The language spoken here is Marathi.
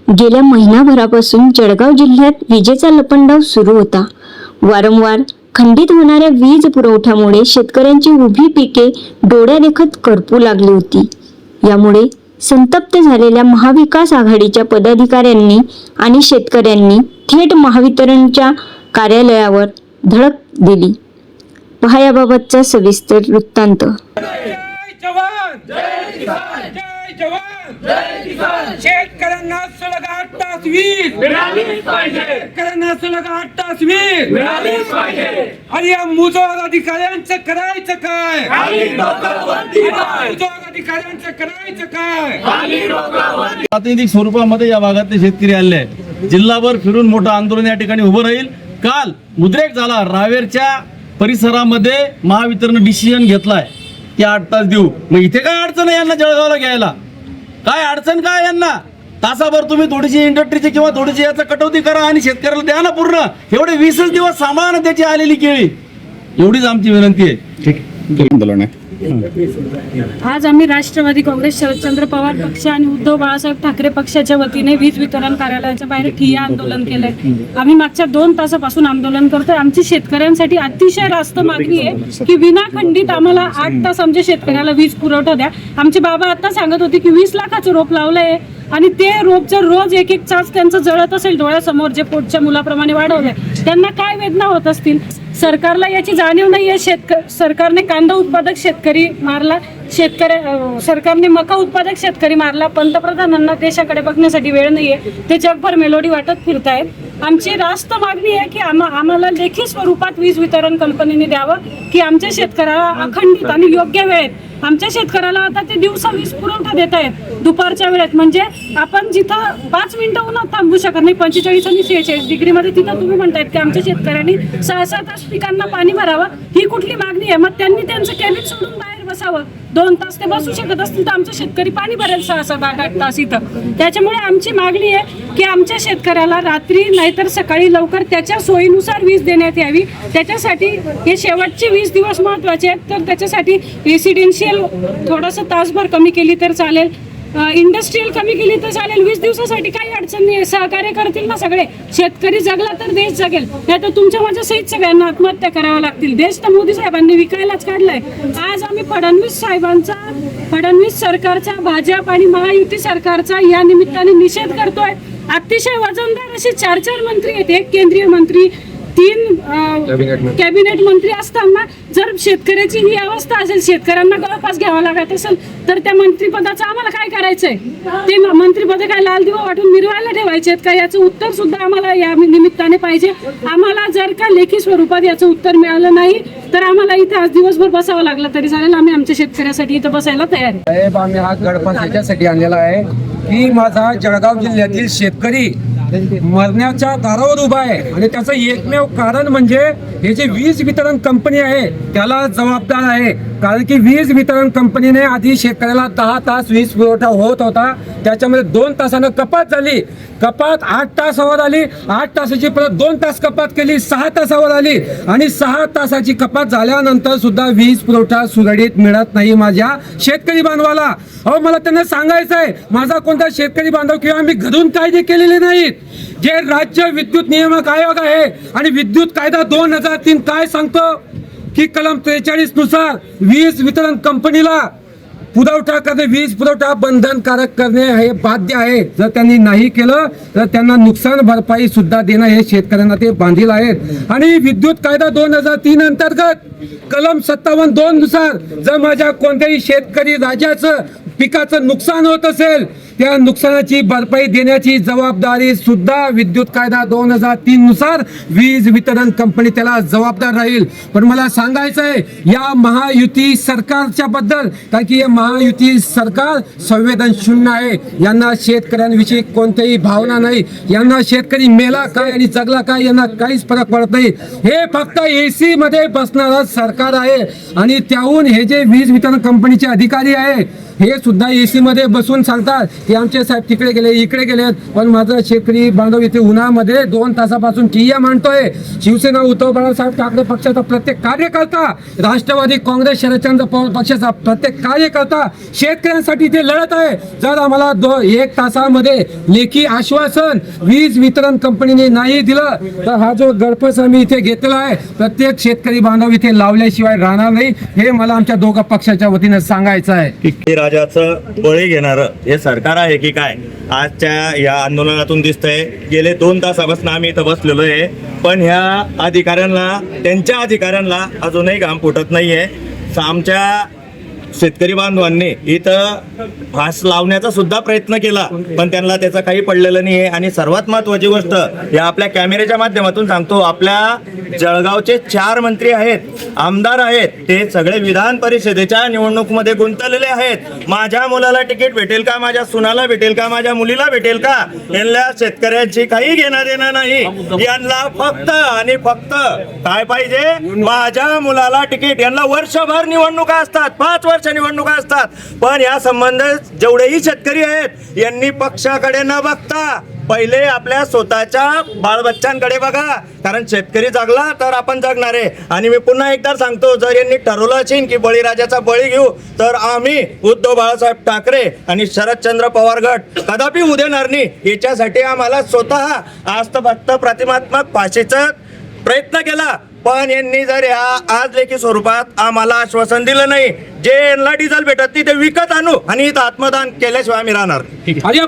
गेल्या महिनाभरापासून जळगाव जिल्ह्यात विजेचा लपंडाव सुरू होता। वारंवार खंडित होणाऱ्या वीज पुरवठ्यामुळे शेतकऱ्यांची उभी पिके डोळ्यादेखत करपू लागली होती। यामुळे संतप्त झालेल्या महाविकास आघाडीच्या पदाधिकाऱ्यांनी आणि शेतकऱ्यांनी थेट महावितरणच्या कार्यालयावर धडक दिली। पहा याबाबतचा सविस्तर वृत्तांत। शेतकऱ्यांना सलग 8 तास वीज मिळालीच पाहिजे। शेतकऱ्यांना सलग 8 तास वीज मिळालीच पाहिजे। आणि या मुजोर अधिकाऱ्यांचं करायचं काय? मुजोर अधिकाऱ्यांचं करायचं काय? प्रातिनिधिक स्वरूपामध्ये या भागातले शेतकरी आले आहेत। जिल्हाभर फिरून मोठं आंदोलन या ठिकाणी उभं राहील। काल उद्रेक झाला, रावेरच्या परिसरामध्ये महावितरण डिसिजन घेतलाय की 8 तास देऊ। मग इथे काय अडचण आहे यांना जळगावला घ्यायला? काय अडचण काय यांना? तासाभर तुम्ही थोडीशी इंडस्ट्रीची किंवा थोडीशी याचा कटौती करा आणि शेतकऱ्याला द्या ना पूर्ण। एवढे 20 दिवस सांभाळा ना त्याची आलेली केळी। एवढीच आमची विनंती आहे। ठीक आंदोलन आहे। आज आम्ही राष्ट्रवादी काँग्रेस, शरदचंद्र पवार पक्ष आणि उद्धव बाळासाहेब ठाकरे पक्षाच्या वतीने वीज वितरण कार्यालयाच्या बाहेर ठिय्या आंदोलन केलंय। आम्ही मागच्या 2 तासापासून आंदोलन करतोय। आमची शेतकऱ्यांसाठी अतिशय रास्त मागणी आहे की विनाखंडित आम्हाला 8 तास आमच्या शेतकऱ्याला वीज पुरवठा द्या। आमचे बाबा आता सांगत होते की 20 लाखाचं रोप लावलंय आणि ते रोप जर रोज एक चाच त्यांचं जळत असेल डोळ्यासमोर, जे पोटच्या मुलाप्रमाणे वाढवलंय, त्यांना काय वेदना होत असतील? सरकारला याची जाणीव नाहीये। सरकारने कांदा उत्पादक शेतकरी मारला, सरकारने मका उत्पादक शेतकरी मारला। पंतप्रधानांना देशाकडे बघण्यासाठी वेळ नाहीये, ते जगभर मेलोडी वाटत फिरतायत। आमची रास्त मागणी आहे की आम्हाला लेखी स्वरूपात वीज वितरण कंपनीने द्यावं की आमच्या शेतकऱ्याला अखंडित आणि योग्य वेळेत, आमच्या शेतकऱ्याला आता ते दिवसा वीज पुरवठा देत आहेत दुपारच्या वेळेत। म्हणजे आपण जिथं 5 मिनिटं उन्हात थांबू शकत नाही 45 आणि 46 डिग्रीमध्ये, तिथं तुम्ही म्हणतायत की आमच्या शेतकऱ्यांनी 6-7 तास पिकांना पाणी भरावं। ही कुठली मागणी आहे? मग त्यांनी त्यांचं कॅबिन सोडून बाहेर बसावं। 2 तास ते बसू शकत असतील तर आमचं शेतकरी पाणी भरेल 6-7-8 तास इथं। त्याच्यामुळे आमची मागणी आहे की आमच्या शेतकऱ्याला रात्री नाहीतर सकाळी लवकर त्याच्या सोयीनुसार वीज देण्यात यावी। त्याच्यासाठी हे शेवटचे 20 दिवस महत्त्वाचे आहेत, तर त्याच्यासाठी रेसिडेन्शियल थोडंसं तासभर कमी केली तर चालेल, इंडस्ट्रियल कमी केली तर चालेल। 20 दिवसासाठी काही अडचण नाही, सहकार्य करतील ना सगळे। शेतकरी जगला तर देश जगेल, नाही तर तुमच्या माझ्या सहित सगळ्यांना आत्महत्या कराव्या लागतील। देश तर मोदी साहेबांनी विकायलाच काढलाय। आज आम्ही फडणवीस सरकारचा, भाजप आणि महायुती सरकारचा या निमित्ताने निषेध करतोय। अतिशय वजनदार असे 4 मंत्री आहेत, 1 केंद्रीय मंत्री, 3 कॅबिनेट मंत्री असताना जर शेतकऱ्याची ही अवस्था असेल, शेतकऱ्यांना गळफास घ्यावा लागत असेल, तर त्या मंत्रिपदाचं आम्हाला काय करायचंय? ते मंत्रिपद काय लाल दिवा वाटून मिरवायला ठेवायचे आहेत का? याचं उत्तर सुद्धा आम्हाला या निमित्ताने पाहिजे। आम्हाला जर का लेखी स्वरूपात याचं उत्तर मिळालं नाही तर आम्हाला इथे आज दिवसभर बसावं लागलं तरी चालेल। आम्ही आमच्या शेतकऱ्यासाठी इथं बसायला तयार आहे। साहेब, आम्ही हा गळफास याच्यासाठी आणलेला आहे की माझा जळगाव जिल्ह्यातील शेतकरी मरण्याच्या दारावर उभा आहे आणि त्याचं एकमेव कारण म्हणजे हे जे वीज वितरण कंपनी आहे त्याला जबाबदार आहे। कारण की वीज वितरण कंपनीने आधी शेतकऱ्याला 10 तास वीज पुरवठा होत होता, त्याच्यामध्ये 2 तासानं कपात झाली, कपात 8 तासावर आली, 8 तासाची परत 2 तास कपात केली, 6 तासावर आली आणि 6 तासाची कपात झाल्यानंतर सुद्धा वीज पुरवठा सुरळीत मिळत नाही माझ्या शेतकरी बांधवाला। अहो, मला त्यांना सांगायचं आहे, माझा कोणता शेतकरी बांधव किंवा आम्ही घरून कायदे केलेले नाहीत। जे राज्य विद्युत नियामक आयोग आहे आणि विद्युत कायदा 2003 काय सांगतो की कलम 43 नुसार वीज वितरण कंपनीला पुरवठा करणे, वीज पुरवठा बंधनकारक करणे हे बाध्य आहे। जर त्यांनी नाही केलं तर त्यांना नुकसान भरपाई सुद्धा देणं हे शेतकऱ्यांना ते बांधील आहेत। आणि विद्युत कायदा 2003 अंतर्गत कलम 57(2) नुसार जर माझ्या कोणत्याही शेतकरी राजाचं पिकाचं नुकसान होत असेल, त्या नुकसानाची भरपाई देण्याची जबाबदारी सुद्धा विद्युत कायदा 2003 नुसार वीज वितरण कंपनी त्याला जबाबदार राहील। पण मला सांगायचं आहे या महायुती सरकारच्या बद्दल, कारण की हे महायुती सरकार संवेदनशून्य आहे। यांना शेतकऱ्यांविषयी कोणतीही भावना नाही, यांना शेतकरी मेला काय आणि जगला काय यांना काहीच फरक पडत नाही। हे फक्त AC मध्ये बसणारं सरकार आहे आणि त्याहून हे जे वीज वितरण कंपनीचे अधिकारी आहे हे सुद्धा AC मध्ये बसून सांगतात ते आमचे साहेब तिकडे गेले इकडे गेले, पण माझं शेतकरी बांधव इथे उन्हामध्ये 2 तासापासून ठिय्या मांडतोय. शिवसेना उद्धव बाळासाहेब ठाकरे पक्षाचा प्रत्येक कार्यकर्ता, राष्ट्रवादी काँग्रेस शरदचंद्र पवार पक्षाचा प्रत्येक कार्यकर्ता शेतकऱ्यांसाठी इथे लढत आहे. जर आम्हाला 1 तासामध्ये लेखी आश्वासन वीज वितरण कंपनीने नाही दिलं तर हा जो गडफस आम्ही इथे घेतला आहे प्रत्येक शेतकरी बांधव इथे लावल्याशिवाय राहणार नाही, हे मला आमच्या दोघा पक्षाच्या वतीने सांगायचं आहे. राजाचं बळी घेणारं हे सरकार आहे की काय, आजच्या या आंदोलनातून दिसतंय. गेले 2 तासापासून आम्ही इथं बसलेलो आहे, पण ह्या अधिकाऱ्यांना, त्यांच्या अधिकाऱ्यांना अजूनही घाम फुटत नाहीये. आमच्या शेतकरी बांधवांनी इथं फास लावण्याचा सुद्धा प्रयत्न केला, पण त्यांना त्याचं काही पडलेलं नाही आहे. आणि सर्वात महत्त्वाची गोष्ट, या आपल्या कॅमेऱ्याच्या माध्यमातून सांगतो, आपल्या जळगावचे 4 मंत्री आहेत, आमदार आहेत, ते सगळे विधान परिषदेच्या निवडणुकीमध्ये गुंतलेले आहेत. माझ्या मुलाला तिकीट भेटेल का, माझ्या सुनाला भेटेल का, माझ्या मुलीला भेटेल का, यांना शेतकऱ्यांची काही घेणं देणं नाही. यांना फक्त आणि फक्त काय पाहिजे, माझ्या मुलाला तिकीट. यांना वर्षभर निवडणुका असतात, 5 वर्ष निवडणुका असतात, पण या संबंध जेवढेही शेतकरी आहेत यांनी पक्षाकडे न बघता पहिले आपल्या स्वतःच्या बाळबच्चांकडे बघा, कारण शेतकरी जगला तर आपण जगणार आहे. आणि मी पुन्हा एकदा सांगतो, जर यांनी ठरवलं असेल की बळीराजाचा बळी घेऊ, तर आम्ही उद्धव बाळासाहेब ठाकरे आणि शरदचंद्र पवार गट कदापि होऊ देणार नाही. याच्यासाठी आम्हाला स्वतः आज तर फक्त प्रतिमात्मक फाशीचा प्रयत्न केला, पण यांनी जर आज लेखी स्वरूपात आम्हाला आश्वासन दिलं नाही, जे यांना डिझेल भेटत नाही ते विकत आणू आणि इथं आत्मदान केल्याशिवाय आम्ही राहणार.